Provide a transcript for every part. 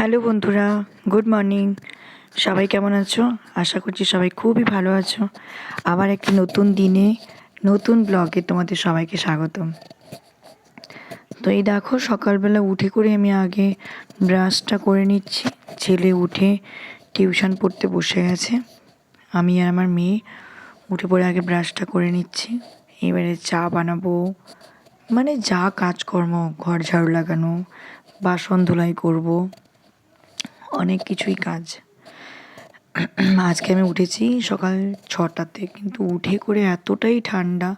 Hello বন্ধুরা, good morning. সবাই কেমন আছো? আশা করছি সবাই খুবই ভালো আছো। আবার একটি নতুন দিনে নতুন ব্লগে তোমাদের সবাইকে স্বাগতম। তো এই দেখো, সকালবেলা উঠে করে আমি আগে ব্রাশটা করে নিচ্ছি। ছেলে উঠে টিউশন পড়তে বসে গেছে। আমি আর আমার মেয়ে উঠে পড়ে আগে ব্রাশটা করে নিচ্ছি। এবারে চা বানাবো, মানে যা কাজকর্ম, ঘর ঝাড়ু লাগানো, বাসন ধুলাই করবো, অনেক কিছুই কাজ। আজকে আমি উঠেছি সকাল 6টাতে, কিন্তু উঠে করে এতটাই ঠান্ডা,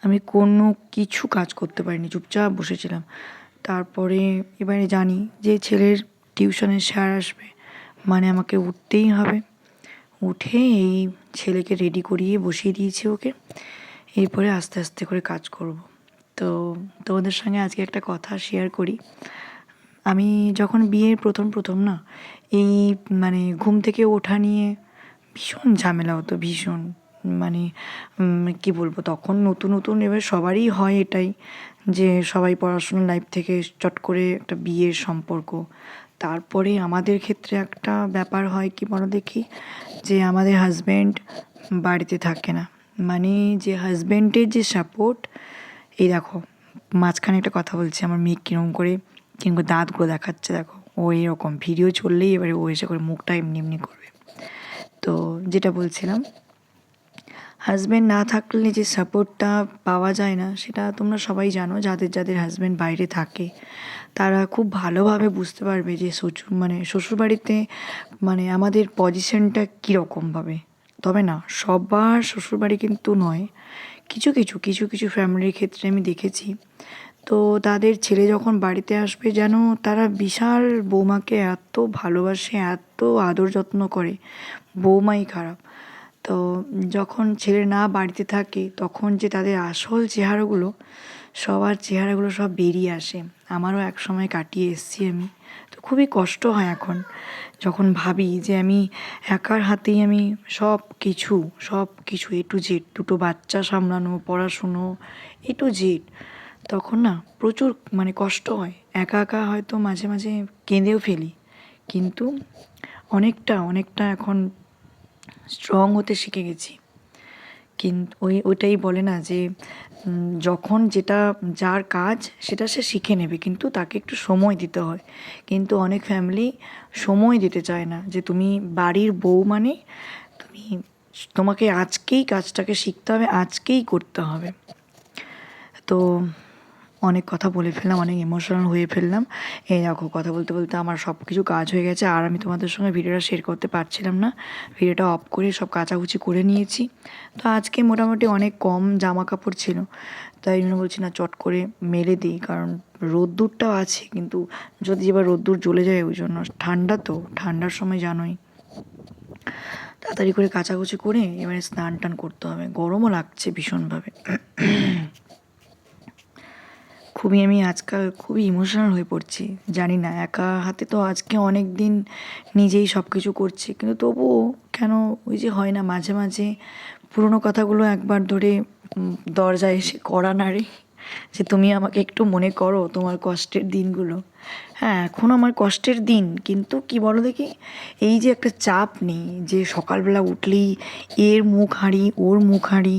আমি কোনো কিছু কাজ করতে পারিনি, চুপচাপ বসেছিলাম। তারপরে এবারে জানি যে ছেলের টিউশনের স্যার আসবে, মানে আমাকে উঠতেই হবে। উঠে এই ছেলেকে রেডি করিয়ে বসিয়ে দিয়েছি ওকে। এরপরে আস্তে আস্তে করে কাজ করব। তো তোমাদের সঙ্গে আজকে একটা কথা শেয়ার করি। আমি যখন বিয়ের প্রথম প্রথম না, এই মানে ঘুম থেকে ওঠা নিয়ে ভীষণ ঝামেলা হতো, ভীষণ। মানে কি বলবো, তখন নতুন নতুন, এবার সবারই হয় এটাই, যে সবাই পড়াশোনার লাইফ থেকে চট করে একটা বিয়ের সম্পর্ক। তারপরে আমাদের ক্ষেত্রে একটা ব্যাপার হয় কি বলো দেখি, যে আমাদের হাজব্যান্ড বাড়িতে থাকে না। মানে যে হাজব্যান্ডের যে সাপোর্ট, এই দেখো মাঝখানে একটা কথা বলছি, আমার মেয়ে কিরম করে কিংবা দাঁতগুলো দেখাচ্ছে দেখো, ও এরকম ভিডিও চললেই এবারে ও এসে করে মুখটা এমনি এমনি করবে। তো যেটা বলছিলাম, হাজব্যান্ড না থাকলে যে সাপোর্টটা পাওয়া যায় না, সেটা তোমরা সবাই জানো। যাদের যাদের হাজব্যান্ড বাইরে থাকে তারা খুব ভালোভাবে বুঝতে পারবে যে শ্বশুরবাড়িতে মানে আমাদের পজিশনটা কীরকমভাবে। তবে না, সবার শ্বশুরবাড়ি কিন্তু নয়, কিছু কিছু কিছু কিছু ফ্যামিলির ক্ষেত্রে আমি দেখেছি। তো তাদের ছেলে যখন বাড়িতে আসবে, যেন তারা বিশাল বৌমাকে এত ভালোবাসে, এত আদর যত্ন করে, বৌমাই খারাপ। তো যখন ছেলে না বাড়িতে থাকে, তখন যে তাদের আসল চেহারাগুলো, সবার চেহারাগুলো সব বেরিয়ে আসে। আমারও এক সময় কাটিয়ে এসেছি আমি। তো খুবই কষ্ট হয় এখন যখন ভাবি যে আমি একার হাতেই আমি সব কিছু এ টু জেড, দুটো বাচ্চা সামলানো, পড়াশুনো, এ টু জেড। তখন না প্রচুর মানে কষ্ট হয়, একা একা হয়তো মাঝে মাঝে কেঁদেও ফেলি। কিন্তু অনেকটা অনেকটা এখন স্ট্রং হতে শিখে গেছি। কিন্তু ওইটাই বলে না যে যখন যেটা যার কাজ সেটা সে শিখে নেবে, কিন্তু তাকে একটু সময় দিতে হয়। কিন্তু অনেক ফ্যামিলি সময় দিতে চায় না, যে তুমি বাড়ির বউ মানে তোমাকে আজকেই কাজটাকে শিখতে হবে, আজকেই করতে হবে। তো অনেক কথা বলে ফেললাম, অনেক ইমোশনাল হয়ে ফেললাম। এই দেখো, কথা বলতে বলতে আমার সব কিছু কাজ হয়ে গেছে, আর আমি তোমাদের সঙ্গে ভিডিওটা শেয়ার করতে পারছিলাম না। ভিডিওটা অফ করে সব কাচাকুচি করে নিয়েছি। তো আজকে মোটামুটি অনেক কম জামা কাপড় ছিল, তাই জন্য বলছি না চট করে মেলে দিই, কারণ রোদ্দুরটাও আছে, কিন্তু যদি এবার রোদ্দুর জ্বলে যায়, ওই জন্য ঠান্ডা, তো ঠান্ডার সময় জানোই। তাড়াতাড়ি করে কাচাকুচি করে এবারে স্নান টান করতে হবে, গরমও লাগছে ভীষণভাবে। আমি আজকাল খুবই ইমোশনাল হয়ে পড়ছি, জানি না, একা হাতে তো আজকে অনেক দিন নিজেই সব কিছু করছি, কিন্তু তবুও কেন ওই যে হয় না, মাঝে মাঝে পুরোনো কথাগুলো একবার ধরে দরজায় এসে কড়া নাড়ে, যে তুমি আমাকে একটু মনে করো তোমার কষ্টের দিনগুলো। হ্যাঁ, এখন আমার কষ্টের দিন, কিন্তু কি বলো দেখি, এই যে একটা চাপ নেই, যে সকালবেলা উঠলেই এর মুখ হাঁড়ি ওর মুখ হাঁড়ি,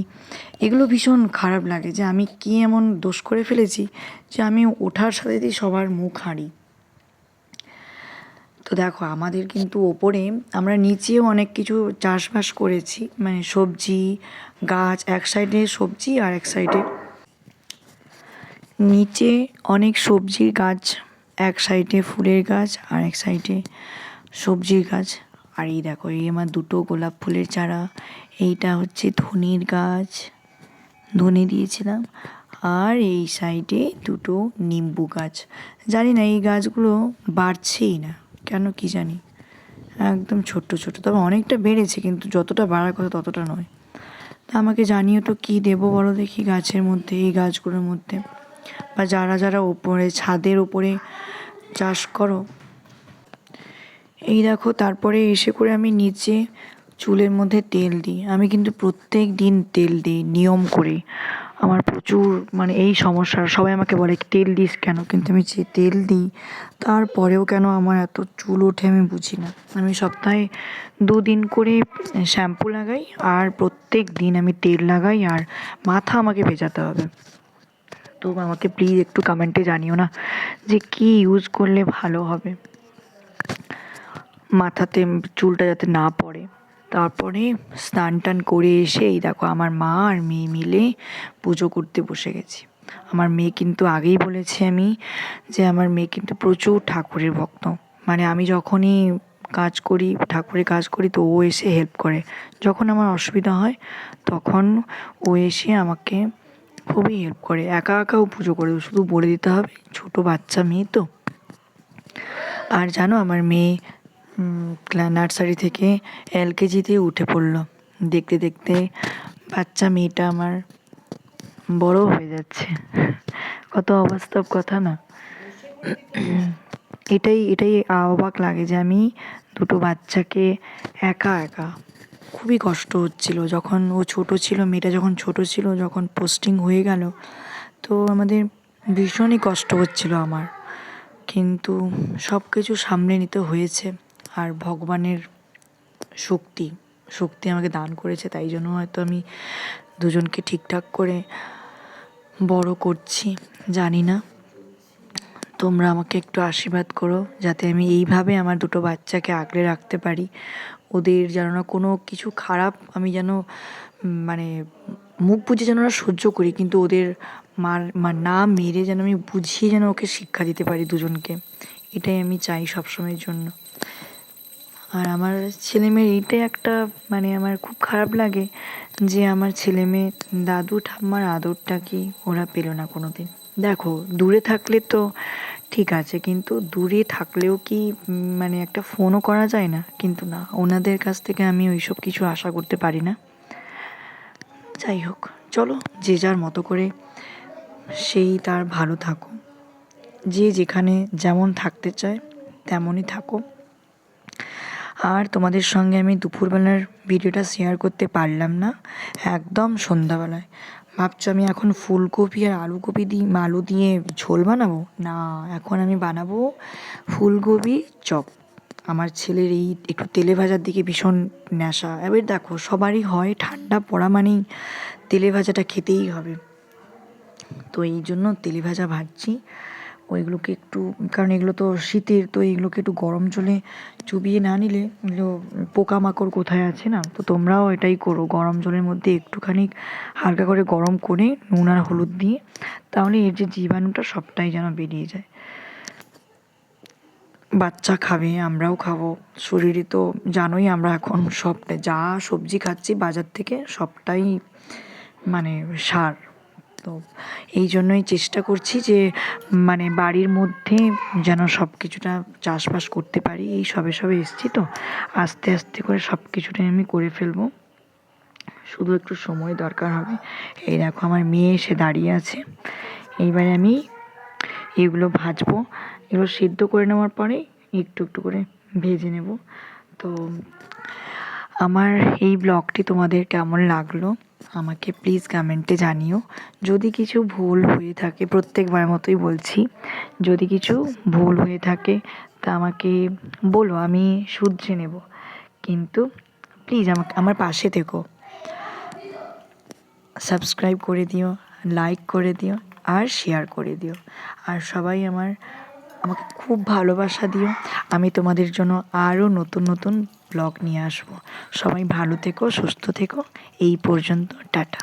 এগুলো ভীষণ খারাপ লাগে, যে আমি কি এমন দোষ করে ফেলেছি যে আমি ওঠার সাথেই সবার মুখ হাঁড়ি। তো দেখো, আমাদের কিন্তু ওপরে আমরা নিচেও অনেক কিছু চাষবাস করেছি, মানে সবজি গাছ, এক সাইডে সবজি আর এক সাইডে নিচে অনেক সবজির গাছ, এক সাইডে ফুলের গাছ আর এক সাইডে সবজির গাছ। আর এই দেখো, এই আমার দুটো গোলাপ ফুলের চারা, এইটা হচ্ছে ধনির গাছ, ধনে দিয়েছিলাম। আর এই সাইডে দুটো নিম্বু গাছ। জানি না এই গাছগুলো বাড়ছেই না কেন, কি জানি, একদম ছোট্ট ছোট, তবে অনেকটা বেড়েছে, কিন্তু যতটা বাড়ার কথা ততটা নয়। তা আমাকে জানিও তো কী দেবো বলো দেখি গাছের মধ্যে, এই গাছগুলোর মধ্যে, বা যারা যারা ওপরে ছাদের ওপরে চাষ করো। এই দেখো, তারপরে এসে করে আমি নিচে চুলের মধ্যে তেল দিই। আমি কিন্তু প্রত্যেক দিন তেল দিই নিয়ম করে, আমার প্রচুর মানে এই সমস্যা। সবাই আমাকে বলে তেল দিস কেন, কিন্তু আমি যে তেল দিই তারপরেও কেন আমার এত চুল ওঠে আমি বুঝি না। আমি সপ্তাহে 2 দিন করে শ্যাম্পু লাগাই আর প্রত্যেক দিন আমি তেল লাগাই, আর মাথা আমাকে ভেজাতে হবে। তো আমাকে প্লিজ একটু কমেন্টে জানিও না যে কী ইউজ করলে ভালো হবে মাথাতে চুলটা যাতে না পড়ে। তারপরে স্নান টান করে এসে এই দেখো আমার মা আর মেয়ে মিলে পুজো করতে বসে গেছি। আমার মেয়ে কিন্তু আগেই বলেছি আমি যে আমার মেয়ে কিন্তু প্রচুর ঠাকুরের ভক্ত। মানে আমি যখনই কাজ করি, ঠাকুরের কাজ করি, তো ও এসে হেল্প করে। যখন আমার অসুবিধা হয় তখন ও এসে আমাকে খুবই হেল্প করে। একা একাও পুজো করে, শুধু বলে দিতে হবে, ছোটো বাচ্চা মেয়ে তো। আর জানো আমার মেয়ে নার্সারি থেকে LKGতে উঠে পড়লো। দেখতে দেখতে বাচ্চা মেয়েটা আমার বড় হয়ে যাচ্ছে। কত অবাস্তব কথা না? এটাই এটাই অবাক লাগে যে আমি দুটো বাচ্চাকে একা একা, খুবই কষ্ট হচ্ছিল যখন ও ছোট ছিল। মেয়েটা যখন ছোট ছিল, যখন পোস্টিং হয়ে গেল, তো আমাদের ভীষণই কষ্ট হচ্ছিল আমার। কিন্তু সব কিছু সামলে নিতে হয়েছে। আর ভগবানের শক্তি শক্তি আমাকে দান করেছে, তাই জন্য হয়তো আমি দুজনকে ঠিকঠাক করে বড় করছি। জানি না, তোমরা আমাকে একটু আশীর্বাদ করো যাতে আমি এইভাবে আমার দুটো বাচ্চাকে আগলে রাখতে পারি। ওদের যেন না কোনো কিছু খারাপ, আমি যেন মানে মুখ বুজে যেন না সহ্য করি, কিন্তু ওদের না মেরে যেন আমি বুঝিয়ে যেন ওকে শিক্ষা দিতে পারি দুজনকে। এটাই আমি চাই সবসময়ের জন্য। আর আমার ছেলেমেয়ের এইটাই একটা মানে আমার খুব খারাপ লাগে যে আমার ছেলেমেয়ে দাদু ঠাম্মার আদরটা কি ওরা পেল না কোনো দিন। দেখো দূরে থাকলে তো ঠিক আছে, কিন্তু দূরে থাকলেও কি মানে একটা ফোনও করা যায় না? কিন্তু না, ওনাদের কাছ থেকে আমি ওইসব কিছু আশা করতে পারি না। যাই হোক, চলো যে যার মতো করে সেই তার ভালো থাকো, যে যেখানে যেমন থাকতে চায় তেমনই থাকো। আর তোমাদের সঙ্গে আমি দুপুরবেলার ভিডিওটা শেয়ার করতে পারলাম না, একদম সন্ধ্যাবেলায়। ভাবছো আমি এখন ফুলকপি আর আলু দিয়ে ঝোল বানাবো? না, এখন আমি বানাবো ফুলকপি চপ। আমার ছেলের এই একটু তেলে ভাজার দিকে ভীষণ নেশা। এবার দেখো সবারই হয়, ঠান্ডা পড়া মানেই তেলে ভাজাটা খেতেই হবে। তো এই জন্য তেলে ভাজা ভাজছি ওইগুলোকে একটু, কারণ এগুলো তো শীতের, তো এইগুলোকে একটু গরম জলে চুবিয়ে না নিলে এগুলো পোকামাকড় কোথায় আছে না। তো তোমরাও এটাই করো, গরম জলের মধ্যে একটুখানি হালকা করে গরম করে নুন আর হলুদ দিয়ে, তাহলে এর যে জীবাণুটা সবটাই যেন বেরিয়ে যায়। বাচ্চা খাবে, আমরাও খাবো, শরীরে তো জানোই আমরা এখন সবটাই যা সবজি খাচ্ছি বাজার থেকে সবটাই মানে সার। তো এই জন্যই চেষ্টা করছি যে মানে বাড়ির মধ্যে যেন সব কিছুটা চাষবাস করতে পারি। এই সবে সবে এসছি তো, আস্তে আস্তে করে সব কিছুটাই আমি করে ফেলবো, শুধু একটু সময় দরকার হবে। এই দেখো আমার মেয়ে এসে দাঁড়িয়ে আছে। এইবারে আমি এগুলো ভাজবো, এগুলো সিদ্ধ করে নেওয়ার পরে একটু একটু করে ভেজে নেব। তো আমার এই ব্লগটি তোমাদের কেমন লাগলো আমাকে প্লিজ কমেন্টে জানিও। যদি কিছু ভুল হয়ে থাকে, প্রত্যেকবার মতোই বলছি, যদি কিছু ভুল হয়ে থাকে তা আমাকে বলো, আমি শুধরে নেব। কিন্তু প্লিজ আমার পাশে থেকো, সাবস্ক্রাইব করে দিও, লাইক করে দিও আর শেয়ার করে দিও। আর সবাই আমাকে খুব ভালোবাসা দিও। আমি তোমাদের জন্য আরও নতুন নতুন ব্লগ নিয়ে আসবো। সবাই ভালো থেকো, সুস্থ থেকো। এই পর্যন্ত, টাটা।